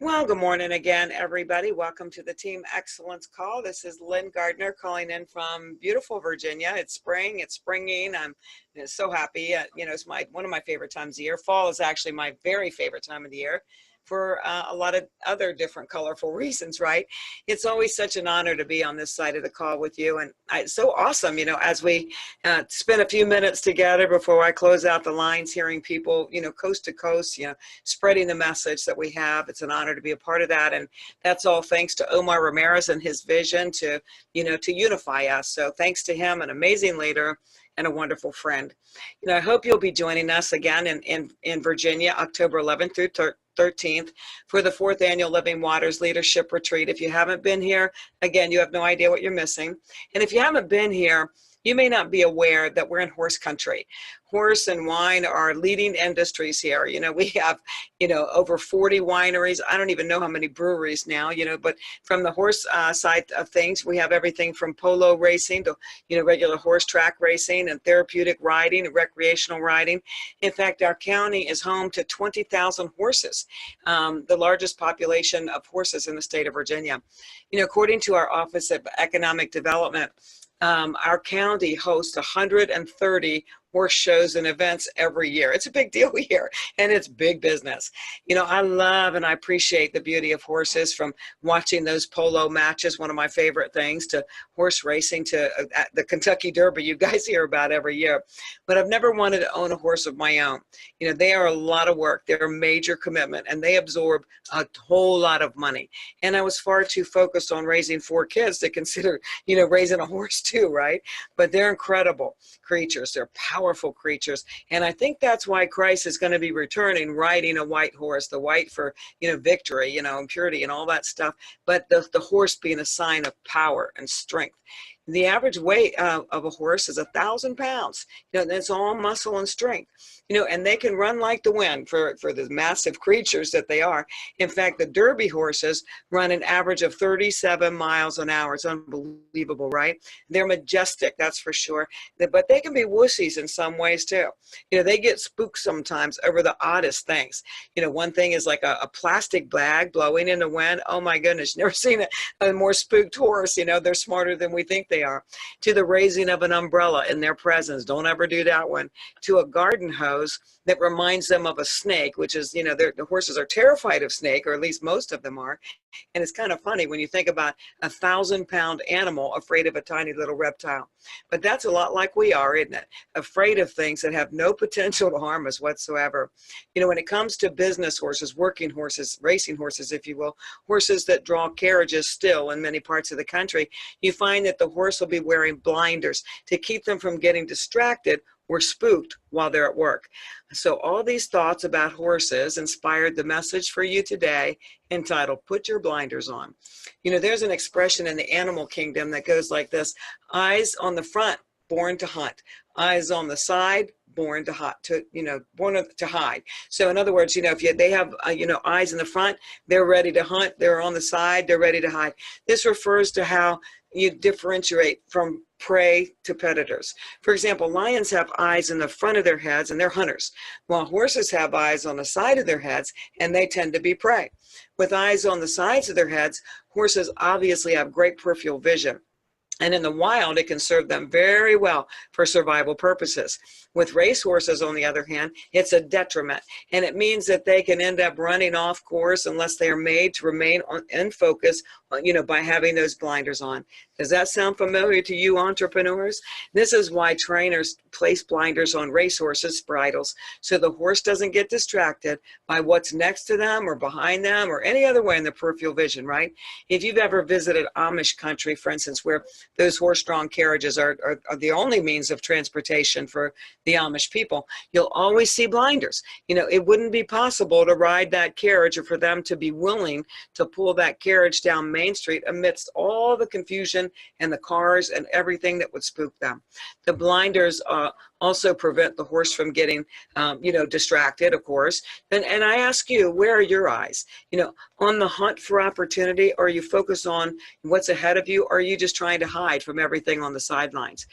Well, good morning again, everybody. Welcome to the Team Excellence Call. This is Lynn Gardner calling in from beautiful Virginia. It's spring. It's springing. I'm so happy. It's one of my favorite times of the year. Fall is actually my very favorite time of the year for a lot of other different colorful reasons, right? It's always such an honor to be on this side of the call with you. And it's so awesome, as we spend a few minutes together before I close out the lines, hearing people, coast to coast, spreading the message that we have. It's an honor to be a part of that. And that's all thanks to Omar Ramirez and his vision to unify us. So thanks to him, an amazing leader and a wonderful friend. I hope you'll be joining us again in Virginia, October 11th through 13th for the 4th Annual Living Waters Leadership Retreat. If you haven't been here, again, you have no idea what you're missing. And if you haven't been here, you may not be aware that we're in horse country. Horse and wine are leading industries here. We have, over 40 wineries. I don't even know how many breweries now, but from the horse side of things, we have everything from polo racing to, regular horse track racing and therapeutic riding and recreational riding. In fact, our county is home to 20,000 horses, the largest population of horses in the state of Virginia. According to our Office of Economic Development, our county hosts 130 horse shows and events every year. It's a big deal here, and it's big business. I love and I appreciate the beauty of horses, from watching those polo matches, one of my favorite things, to horse racing, to the Kentucky Derby you guys hear about every year. But I've never wanted to own a horse of my own. They are a lot of work. They're a major commitment, and they absorb a whole lot of money. And I was far too focused on raising 4 kids to consider, raising a horse too, right? But they're incredible creatures. They're powerful creatures. And I think that's why Christ is going to be returning, riding a white horse, the white for, victory, and purity and all that stuff. But the horse being a sign of power and strength. The average weight of a horse is 1,000 pounds. That's all muscle and strength. And they can run like the wind for the massive creatures that they are. In fact, the Derby horses run an average of 37 miles an hour. It's unbelievable, right? They're majestic, that's for sure. But they can be wussies in some ways too. They get spooked sometimes over the oddest things. One thing is like a plastic bag blowing in the wind. Oh my goodness, never seen a more spooked horse. They're smarter than we think they are. To the raising of an umbrella in their presence. Don't ever do that one. To a garden hose that reminds them of a snake, which is, the horses are terrified of snake, or at least most of them are. And it's kind of funny when you think about 1,000-pound animal afraid of a tiny little reptile. But that's a lot like we are, isn't it? Afraid of things that have no potential to harm us whatsoever. When it comes to business horses, working horses, racing horses, if you will, horses that draw carriages still in many parts of the country, you find that the horse will be wearing blinders to keep them from getting distracted or spooked while they're at work. So all these thoughts about horses inspired the message for you today, entitled, Put Your Blinders On. There's an expression in the animal kingdom that goes like this: eyes on the front, born to hunt. Eyes on the side, born to hide. So in other words, if they have, eyes in the front, they're ready to hunt. They're on the side, they're ready to hide. This refers to how you differentiate from prey to predators. For example, lions have eyes in the front of their heads and they're hunters, while horses have eyes on the side of their heads and they tend to be prey. With eyes on the sides of their heads, horses obviously have great peripheral vision. And in the wild, it can serve them very well for survival purposes. With race horses, on the other hand, it's a detriment. And it means that they can end up running off course unless they are made to remain in focus, by having those blinders on. Does that sound familiar to you, entrepreneurs? This is why trainers place blinders on racehorses' bridles, so the horse doesn't get distracted by what's next to them or behind them or any other way in the peripheral vision, right? If you've ever visited Amish country, for instance, where those horse-drawn carriages are the only means of transportation for the Amish people, you'll always see blinders. It wouldn't be possible to ride that carriage or for them to be willing to pull that carriage down Main Street amidst all the confusion children and the cars and everything that would spook them. The blinders also prevent the horse from getting, distracted, of course. And I ask you, where are your eyes? On the hunt for opportunity, or are you focused on what's ahead of you? Or are you just trying to hide from everything on the sidelines?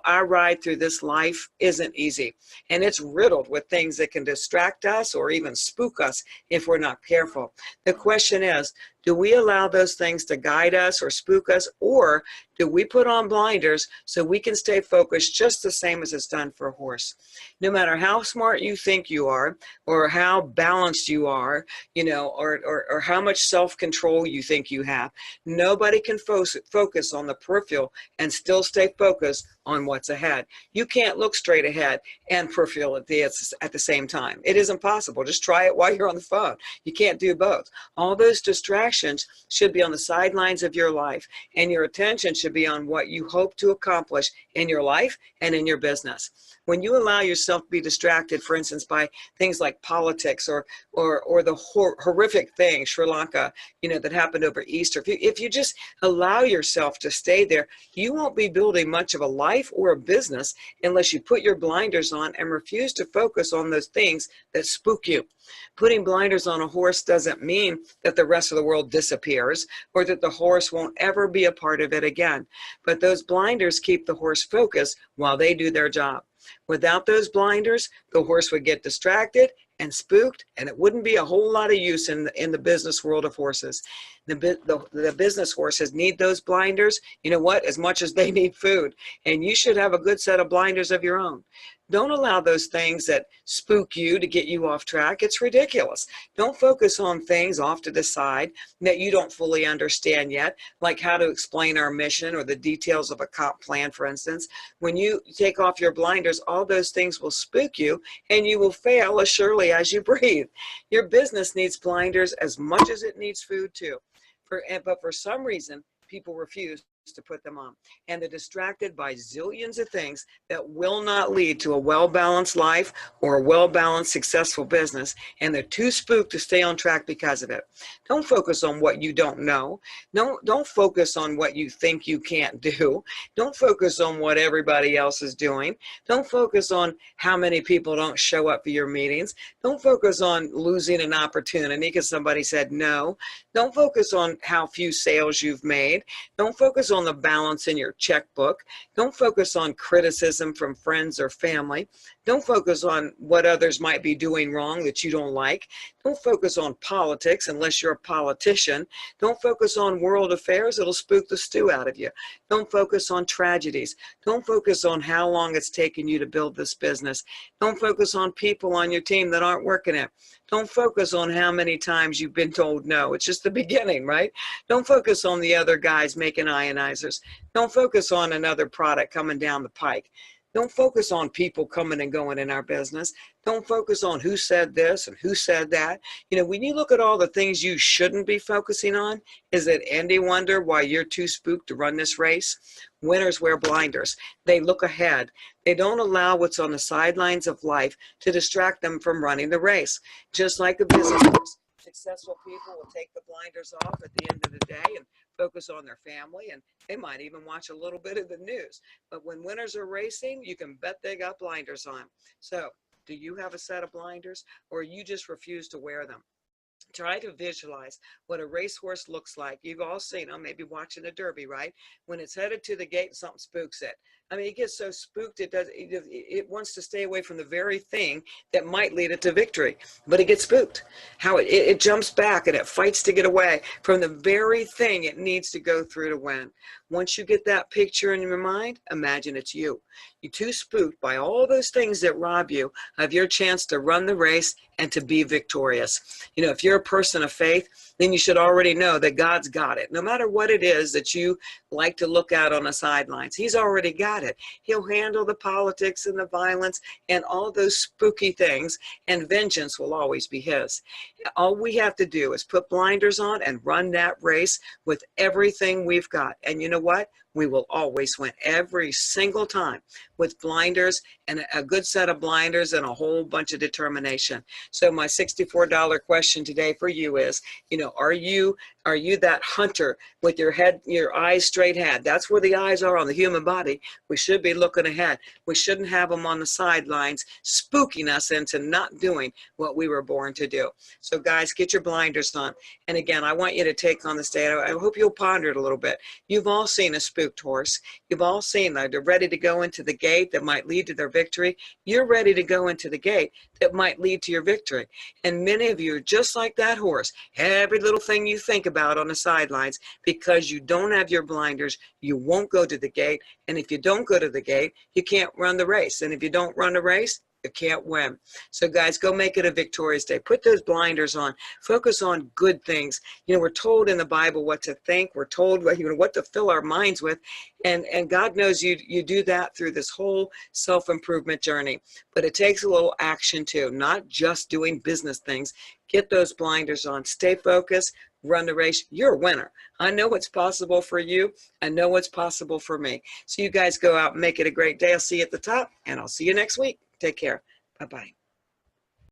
Our ride through this life isn't easy, and it's riddled with things that can distract us or even spook us if we're not careful. The question is, do we allow those things to guide us or spook us, or do we put on blinders so we can stay focused just the same as it's done for a horse? No matter how smart you think you are, or how balanced you are, or how much self-control you think you have, nobody can focus on the peripheral and still stay focused on what's ahead. You can't look straight ahead and peripheral at the same time. It isn't possible. Just try it while you're on the phone. You can't do both. All those distractions should be on the sidelines of your life, and your attention should be on what you hope to accomplish in your life and in your business. When you allow yourself to be distracted, for instance, by things like politics or the horrific thing, Sri Lanka, that happened over Easter, if you just allow yourself to stay there, you won't be building much of a life or a business unless you put your blinders on and refuse to focus on those things that spook you. Putting blinders on a horse doesn't mean that the rest of the world disappears or that the horse won't ever be a part of it again. But those blinders keep the horse focused while they do their job. Without those blinders, the horse would get distracted and spooked, and it wouldn't be a whole lot of use in the business world of horses. The business horses need those blinders, as much as they need food. And you should have a good set of blinders of your own. Don't allow those things that spook you to get you off track. It's ridiculous. Don't focus on things off to the side that you don't fully understand yet, like how to explain our mission or the details of a comp plan, for instance. When you take off your blinders, all those things will spook you, and you will fail as surely as you breathe. Your business needs blinders as much as it needs food too. But for some reason, people refuse to put them on, and they're distracted by zillions of things that will not lead to a well-balanced life or a well-balanced successful business, and they're too spooked to stay on track because of it. Don't focus on what you don't know. Don't focus on what you think you can't do. Don't focus on what everybody else is doing. Don't focus on how many people don't show up for your meetings. Don't focus on losing an opportunity because somebody said no. Don't focus on how few sales you've made. Don't focus on the balance in your checkbook. Don't focus on criticism from friends or family. Don't focus on what others might be doing wrong that you don't like. Don't focus on politics unless you're a politician. Don't focus on world affairs. It'll spook the stew out of you. Don't focus on tragedies. Don't focus on how long it's taken you to build this business. Don't focus on people on your team that aren't working it. Don't focus on how many times you've been told no. It's just the beginning, right? Don't focus on the other guys making ionizers. Don't focus on another product coming down the pike. Don't focus on people coming and going in our business. Don't focus on who said this and who said that. When you look at all the things you shouldn't be focusing on, is it any wonder why you're too spooked to run this race? Winners wear blinders. They look ahead. They don't allow what's on the sidelines of life to distract them from running the race. Just like the business course, successful people will take the blinders off at the end of the day and focus on their family, and they might even watch a little bit of the news. But when winners are racing, you can bet they got blinders on. So do you have a set of blinders, or you just refuse to wear them? Try to visualize what a racehorse looks like. You've all seen them, maybe watching a derby, right? When it's headed to the gate, something spooks it. It gets so spooked it wants to stay away from the very thing that might lead it to victory. But it gets spooked. It jumps back and it fights to get away from the very thing it needs to go through to win. Once you get that picture in your mind, imagine it's you. You're too spooked by all those things that rob you of your chance to run the race and to be victorious. If you're a person of faith, then you should already know that God's got it. No matter what it is that you like to look at on the sidelines, He's already got it. He'll handle the politics and the violence and all those spooky things, and vengeance will always be His. All we have to do is put blinders on and run that race with everything we've got. And you know what? We will always win every single time with blinders, and a good set of blinders and a whole bunch of determination. So my $64 question today for you is, are you Are you that hunter with your head, your eyes straight ahead? That's where the eyes are on the human body. We should be looking ahead. We shouldn't have them on the sidelines spooking us into not doing what we were born to do. So guys, get your blinders on. And again, I want you to take on this day. I hope you'll ponder it a little bit. You've all seen a spooked horse. You've all seen that they're ready to go into the gate that might lead to their victory. You're ready to go into the gate that might lead to your victory. And many of you are just like that horse. Every little thing you think about on the sidelines, because you don't have your blinders, you won't go to the gate. And if you don't go to the gate, you can't run the race. And if you don't run the race, you can't win. So guys, go make it a victorious day. Put those blinders on. Focus on good things. You know, we're told in the Bible what to think. We're told what to fill our minds with. And God knows you do that through this whole self-improvement journey. But it takes a little action too, not just doing business things. Get those blinders on. Stay focused. Run the race. You're a winner. I know what's possible for you. I know what's possible for me. So you guys go out and make it a great day. I'll see you at the top, and I'll see you next week. Take care. Bye-bye.